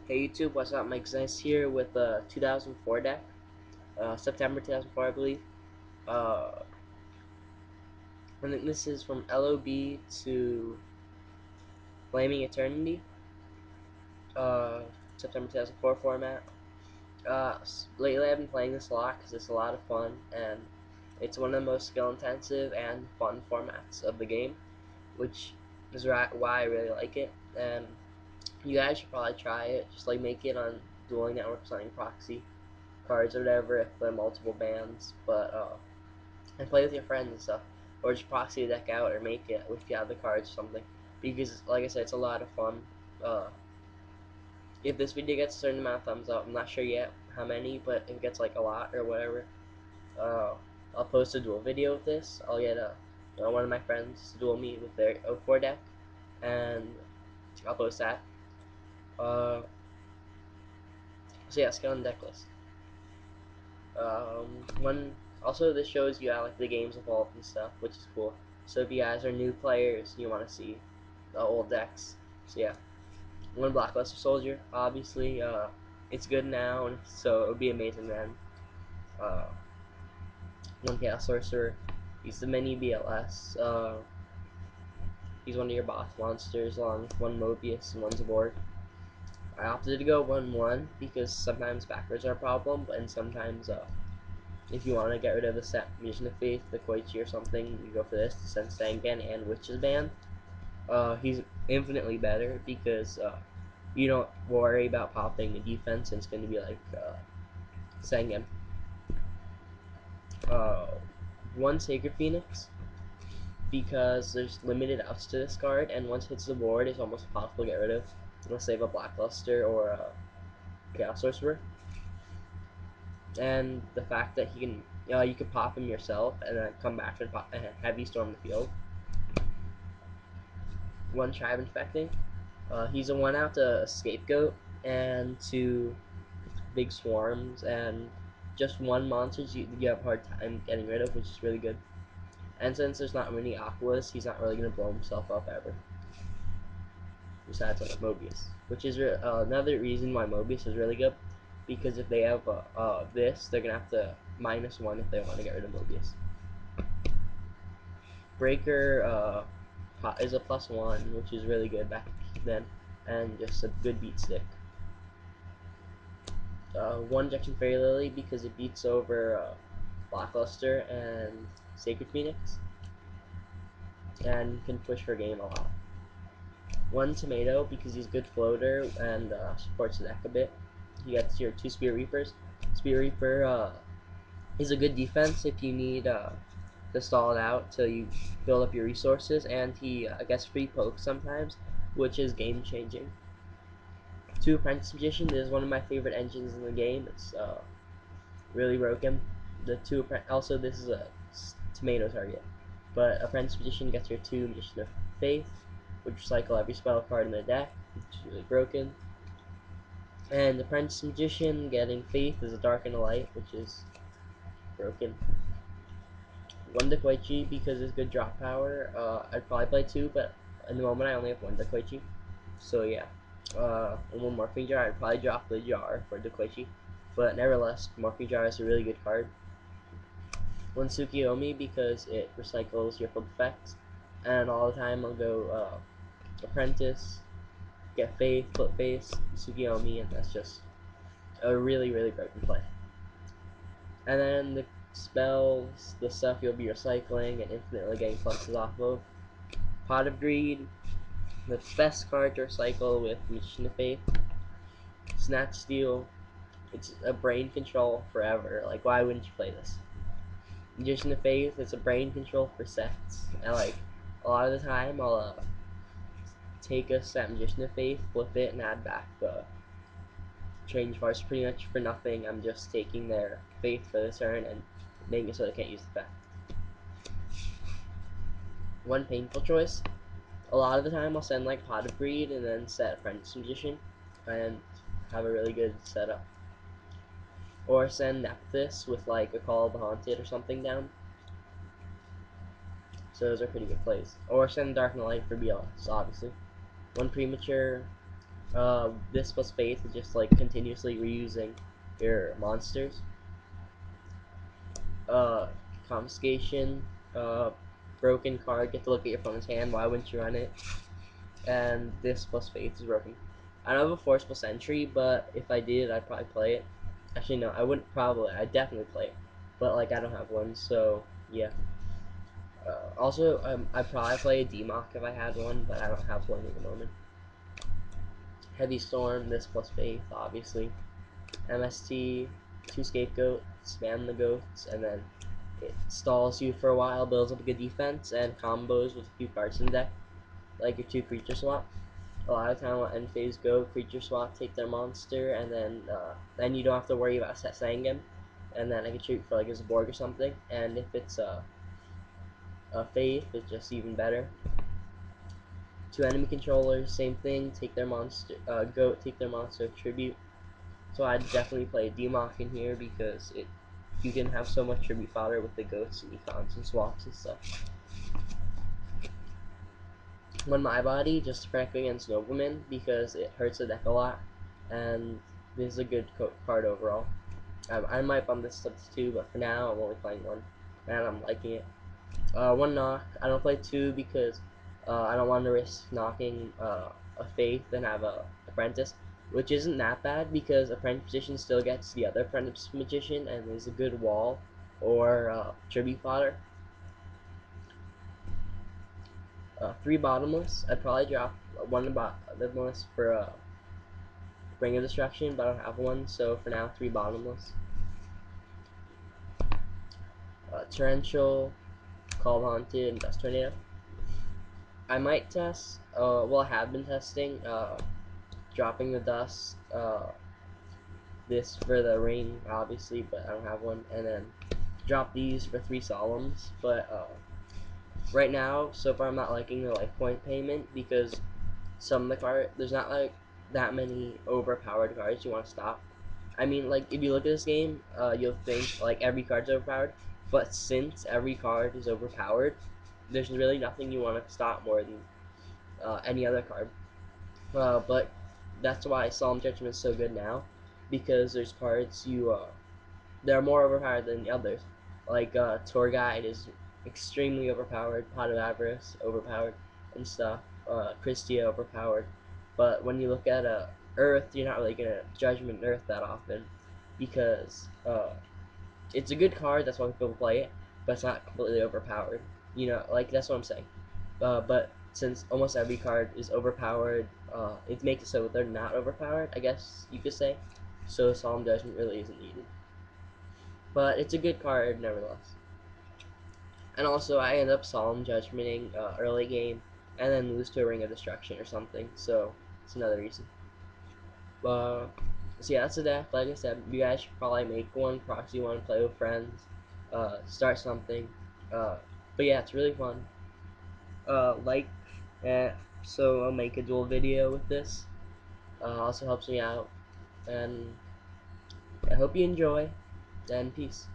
Hey YouTube, what's up? Mike Nice here with a 2004 deck, September 2004 I believe. Uh, I think this is from LOB to Flaming Eternity, uh, September 2004 format. Lately I've been playing this a lot because it's a lot of fun and it's one of the most skill intensive and fun formats of the game, which is why I really like it. And you guys should probably try it, just like make it on dueling networks on your proxy cards or whatever if they're multiple bands, but and play with your friends and stuff, or just proxy the deck out or make it if you have the cards or something. Because like I said, it's a lot of fun. Uh, if this video gets a certain amount of thumbs up, I'm not sure yet how many, but if it gets like a lot or whatever, uh, I'll post a duel video of this. I'll get one of my friends to duel me with their O4 deck, and I'll post that. Uh, so yeah, skill and deck list. One also this shows you how like the game's evolved and stuff, which is cool. So if you guys are new players, you want to see the old decks. So yeah, one Blockbuster Soldier, obviously, it's good now, and so it would be amazing then. Uh, one Chaos Sorcerer, he's the mini BLS. He's one of your boss monsters, along with one Mobius and one Zabord. I opted to go 1-1 because sometimes backwards are a problem, and sometimes if you want to get rid of the set Vision of Faith, the Koichi or something, you go for this to send Sangan and Witch's Band. He's infinitely better because you don't worry about popping the defense, and it's going to be like Sangan. Uh, one Sacred Phoenix because there's limited outs to this card, and once it hits the board, it's almost impossible to get rid of unless they have a Blackluster or a Chaos Sorcerer. And the fact that he can, you can pop him yourself and then come back and heavy storm the field. One Tribe Infecting. He's a 1-out to Scapegoat and two Big Swarms, and just one monster you have a hard time getting rid of, which is really good. And since there's not many Aquas, he's not really going to blow himself up ever. Besides like Mobius, which is another reason why Mobius is really good, because if they have this, they're going to have to -1 if they want to get rid of Mobius. Breaker is a +1, which is really good back then, and just a good beat stick. One Injection Fairy Lily because it beats over Blockbuster and Sacred Phoenix, and can push her game a lot. One Tomato because he's a good floater and supports the deck a bit. He gets your two Spirit Reapers. Spirit Reaper is a good defense if you need to stall it out till you build up your resources, and he gets free poke sometimes, which is game changing. Two Apprentice Magician is one of my favorite engines in the game. It's really broken. Also this is a tomato target, but Apprentice Magician gets your two Magician of Faith, which recycle every spell card in the deck, which is really broken. And Apprentice Magician getting Faith is a Dark and a Light, which is broken. One Dekoichi because it's good drop power. I'd probably play two, but in the moment I only have one Dekoichi. So yeah. And one Morphing Jar, I'd probably drop the jar for Dekoichi. But nevertheless, Morphing Jar is a really good card. One Tsukiyomi because it recycles your full effects. And all the time I'll go Apprentice, get Faith, Flip Face, Tsukiyomi, and that's just a really, really broken play. And then the spells, the stuff you'll be recycling and infinitely getting pluses off of. Pot of Greed, the best card to recycle with Magician of Faith. Snatch Steal, it's a brain control forever. Like, why wouldn't you play this? Magician of Faith, it's a brain control for sets. And like, a lot of the time I'll take a set Magician of Faith, flip it, and add back the change bars pretty much for nothing. I'm just taking their Faith for the turn and making it so they can't use the effect. One painful choice. A lot of the time I'll send like Pot of Greed and then set Apprentice Magician and have a really good setup. Or send Nephthys with like a Call of the Haunted or something down. So those are pretty good plays. Or send Dark and Light for BLS, obviously. One Premature, This plus faith is just like continuously reusing your monsters. Uh, Confiscation, uh, broken card, get to look at your opponent's hand, why wouldn't you run it? And this plus faith is broken. I don't have a forceful sentry, but if I did, I'd probably play it. Actually, no, I wouldn't probably, I'd definitely play it. But, like, I don't have one, so, yeah. Also, I'd probably play a DMOC if I had one, but I don't have one at the moment. Heavy Storm, this plus faith, obviously. MST, 2 scapegoat, spam the goats, and then it stalls you for a while, builds up a good defense, and combos with a few cards in the deck, like your 2 creature swap. A lot of time, when end phase go, creature swap, take their monster, and then you don't have to worry about saying him, and then I can treat for like as a Borg or something. And if it's a faith, it's just even better. 2 enemy controllers, same thing. Take their monster, goat, take their monster, tribute. So I'd definitely play DMOC in here because you can have so much tribute fodder with the goats and econs and swaps and stuff. One My Body, just to protect against Nobleman because it hurts the deck a lot, and this is a good card overall. I might bump this up to 2, but for now I'm only playing 1, and I'm liking it. 1 knock, I don't play 2 because I don't want to risk knocking a Faith and have a Apprentice, which isn't that bad because Apprentice Magician still gets the other Apprentice Magician and is a good wall or tribute fodder. 3 Bottomless, I'd probably drop 1 Bottomless for Ring of Destruction, but I don't have one, so for now 3 Bottomless. Torrential, Call Haunted, and Dust Tornado. I might test, well, I have been testing, dropping the dust, this for the ring, obviously, but I don't have one, and then drop these for 3 Solemns, but, right now, so far I'm not liking the life point payment, because some of the cards, there's not, like, that many overpowered cards you want to stop. I mean, like, if you look at this game, you'll think, like, every card's overpowered, but since every card is overpowered, there's really nothing you want to stop more than any other card. But that's why Solemn Judgment is so good now, because there's cards that are more overpowered than the others. Like Tour Guide is extremely overpowered, Pot of Avarice overpowered, and stuff. Christia overpowered. But when you look at Earth, you're not really gonna Judgment Earth that often, because it's a good card. That's why people play it, but it's not completely overpowered. You know, like that's what I'm saying. But since almost every card is overpowered, it makes it so they're not overpowered, I guess you could say. So Solemn Judgment really isn't needed. But it's a good card nevertheless. And also, I end up Solemn Judgmenting early game and then lose to a Ring of Destruction or something. So it's another reason. So yeah, that's the deck. Like I said, you guys should probably make one. Proxy one, play with friends, start something. But yeah, it's really fun. Like, so I'll make a duel video with this. Also helps me out, and I hope you enjoy. And peace.